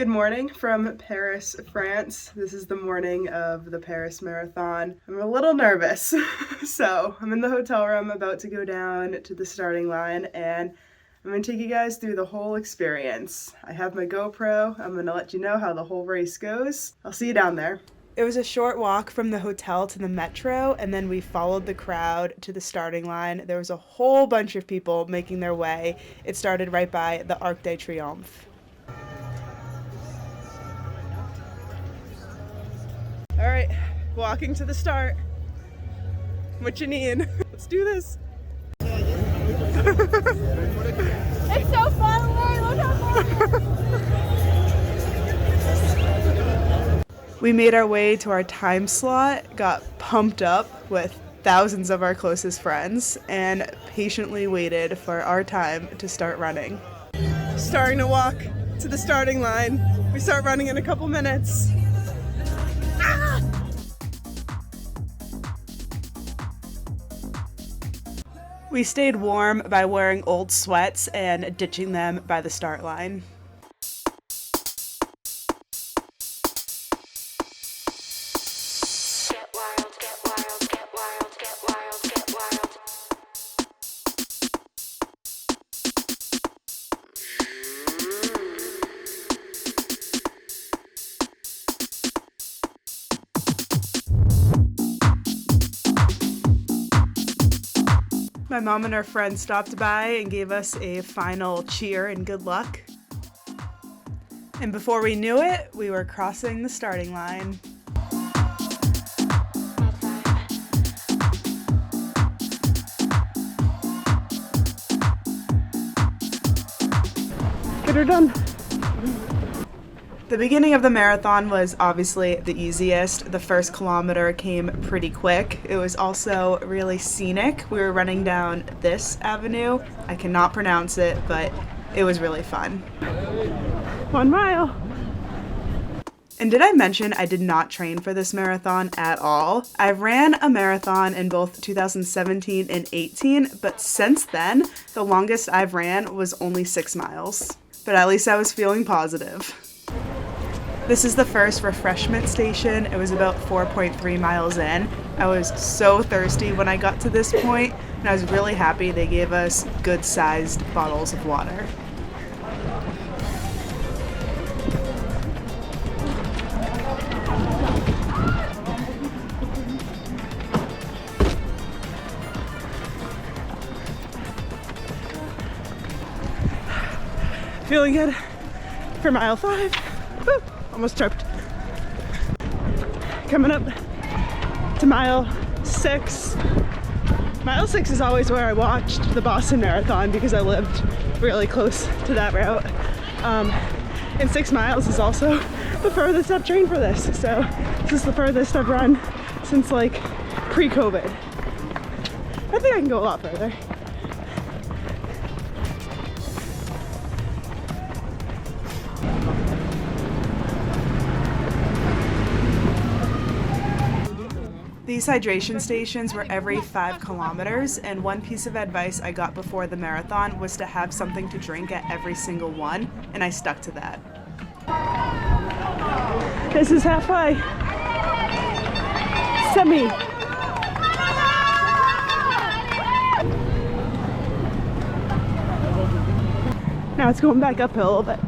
Good morning from Paris, France. This is the morning of the Paris Marathon. I'm a little nervous. So I'm in the hotel room about to go down to the starting line and I'm gonna take you guys through the whole experience. I have my GoPro. I'm gonna let you know how the whole race goes. I'll see you down there. It was a short walk from the hotel to the metro, and then we followed the crowd to the starting line. There was a whole bunch of people making their way. It started right by the Arc de Triomphe. All right, walking to the start. What you need? Let's do this. It's so far away, look how far We made our way to our time slot, got pumped up with thousands of our closest friends, and patiently waited for our time to start running. Starting to walk to the starting line. We start running in a couple minutes. We stayed warm by wearing old sweats and ditching them by the start line. Get wild, get wild, get wild, get wild, get wild. My mom and her friend stopped by and gave us a final cheer and good luck. And before we knew it, we were crossing the starting line. Get her done. The beginning of the marathon was obviously the easiest. The first kilometer came pretty quick. It was also really scenic. We were running down this avenue. I cannot pronounce it, but it was really fun. 1 mile. And did I mention I did not train for this marathon at all? I ran a marathon in both 2017 and 18, but since then, the longest I've ran was only 6 miles. But at least I was feeling positive. This is the first refreshment station. It was about 4.3 miles in. I was so thirsty when I got to this point, and I was really happy they gave us good-sized bottles of water. Feeling good for mile 5. Woo, almost tripped. Coming up to mile 6. Mile 6 is always where I watched the Boston Marathon because I lived really close to that route. And 6 miles is also the furthest I've trained for this. So this is the furthest I've run since like pre-COVID. I think I can go a lot further. These hydration stations were every 5 kilometers, and one piece of advice I got before the marathon was to have something to drink at every single one, and I stuck to that. This is halfway. Semi. Now it's going back uphill a little bit.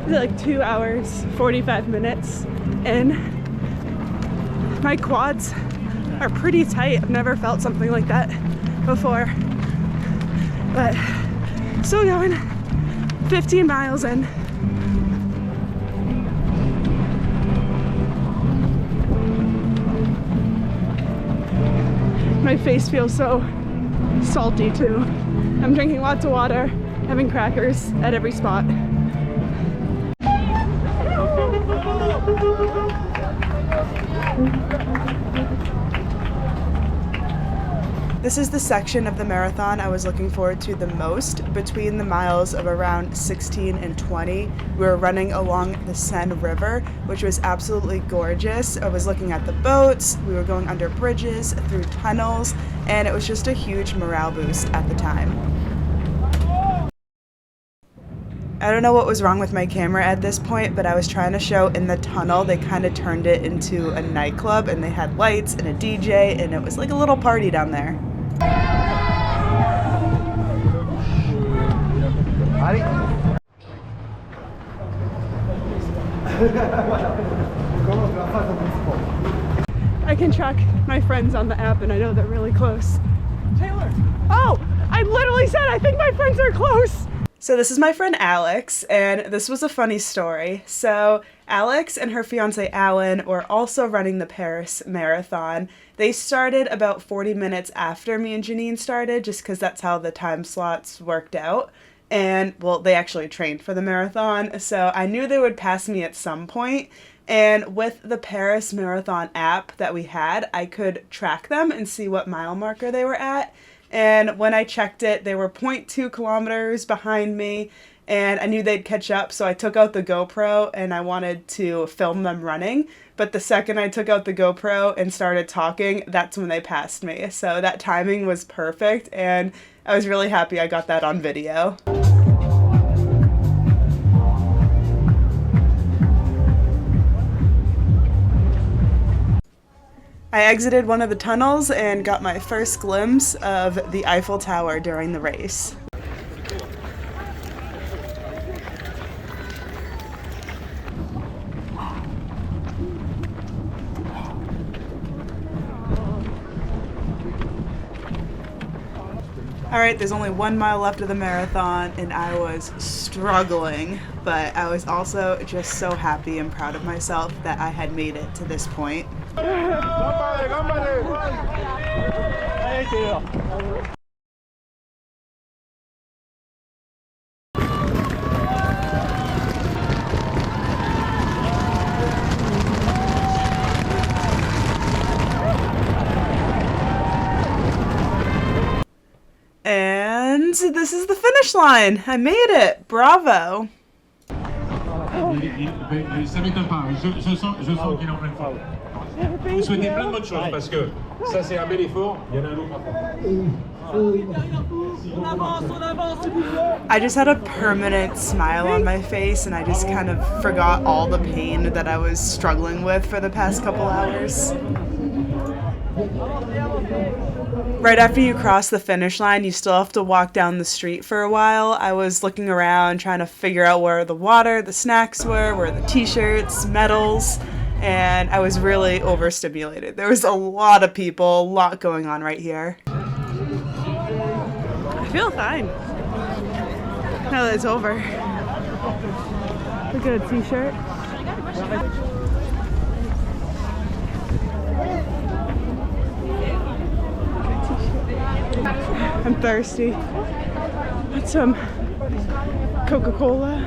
It's like 2 hours, 45 minutes in. My quads are pretty tight. I've never felt something like that before. But still going, 15 miles in. My face feels so salty too. I'm drinking lots of water, having crackers at every spot. This is the section of the marathon I was looking forward to the most. Between the miles of around 16 and 20, we were running along the Seine River, which was absolutely gorgeous. I was looking at the boats, we were going under bridges, through tunnels, and it was just a huge morale boost at the time. I don't know what was wrong with my camera at this point, but I was trying to show in the tunnel. They kind of turned it into a nightclub, and they had lights and a DJ, and it was like a little party down there. I can track my friends on the app, and I know they're really close. Taylor! Oh! I literally said I think my friends are close! So this is my friend Alex, and this was a funny story. So Alex and her fiance Alan were also running the Paris Marathon. They started about 40 minutes after me and Janine started, just because that's how the time slots worked out. And, well, they actually trained for the marathon, so I knew they would pass me at some point. And with the Paris Marathon app that we had, I could track them and see what mile marker they were at. And when I checked it, they were 0.2 kilometers behind me, and I knew they'd catch up, so I took out the GoPro and I wanted to film them running. But the second I took out the GoPro and started talking, that's when they passed me. So that timing was perfect, and I was really happy I got that on video. I exited one of the tunnels and got my first glimpse of the Eiffel Tower during the race. All right, there's only 1 mile left of the marathon, and I was struggling, but I was also just so happy and proud of myself that I had made it to this point. And this is the finish line. I made it. Bravo. Ça m'étonne pas, je sens qu'il est en pleine forme. Vous souhaitez plein de bonnes choses parce que ça c'est un bel effort, il y en a un autre après. I just had a permanent smile on my face, and I just kind of forgot all the pain that I was struggling with for the past couple hours. Right after you cross the finish line, you still have to walk down the street for a while. I was looking around trying to figure out where the water, the snacks where the t-shirts, medals, and I was really overstimulated. There was a lot of people, a lot going on right here. I feel fine now that it's over. Look at a t-shirt. I'm thirsty. Want some Coca-Cola?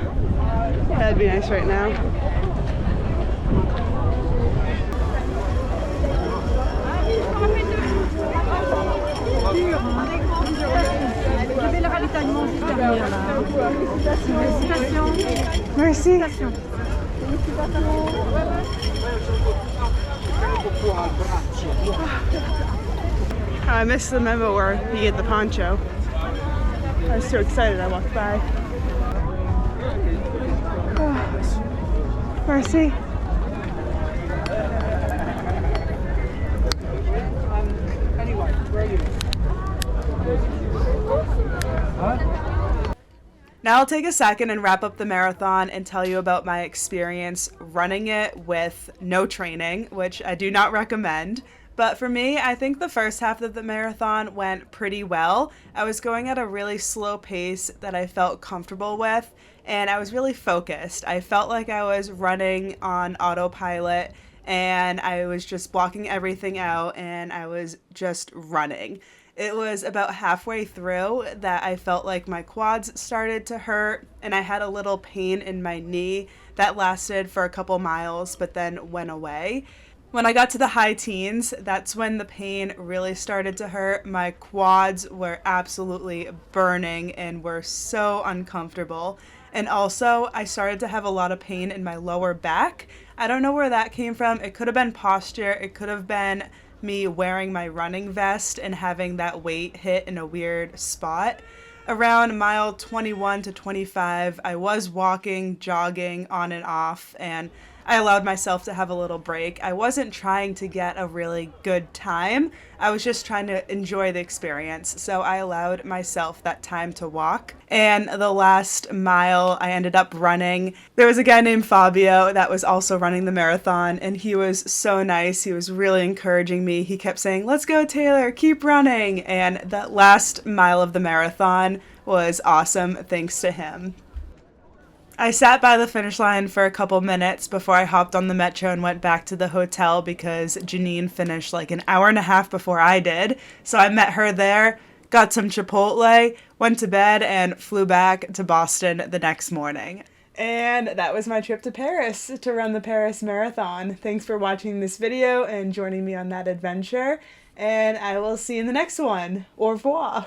That'd be nice right now. Merci. I missed the memo where you get the poncho. I was so excited I walked by. Oh, Mercy. Now I'll take a second and wrap up the marathon and tell you about my experience running it with no training, which I do not recommend. But for me, I think the first half of the marathon went pretty well. I was going at a really slow pace that I felt comfortable with, and I was really focused. I felt like I was running on autopilot, and I was just blocking everything out, and I was just running. It was about halfway through that I felt like my quads started to hurt, and I had a little pain in my knee that lasted for a couple miles but then went away. When I got to the high teens, that's when the pain really started to hurt. My quads were absolutely burning and were so uncomfortable. And also, I started to have a lot of pain in my lower back. I don't know where that came from. It could have been posture. It could have been me wearing my running vest and having that weight hit in a weird spot. Around mile 21 to 25, I was walking, jogging on and off, and I allowed myself to have a little break. I wasn't trying to get a really good time. I was just trying to enjoy the experience. So I allowed myself that time to walk. And the last mile, I ended up running. There was a guy named Fabio that was also running the marathon, and he was so nice. He was really encouraging me. He kept saying, "Let's go, Taylor, keep running." And that last mile of the marathon was awesome thanks to him. I sat by the finish line for a couple minutes before I hopped on the metro and went back to the hotel because Janine finished like an hour and a half before I did. So I met her there, got some Chipotle, went to bed, and flew back to Boston the next morning. And that was my trip to Paris to run the Paris Marathon. Thanks for watching this video and joining me on that adventure. And I will see you in the next one. Au revoir.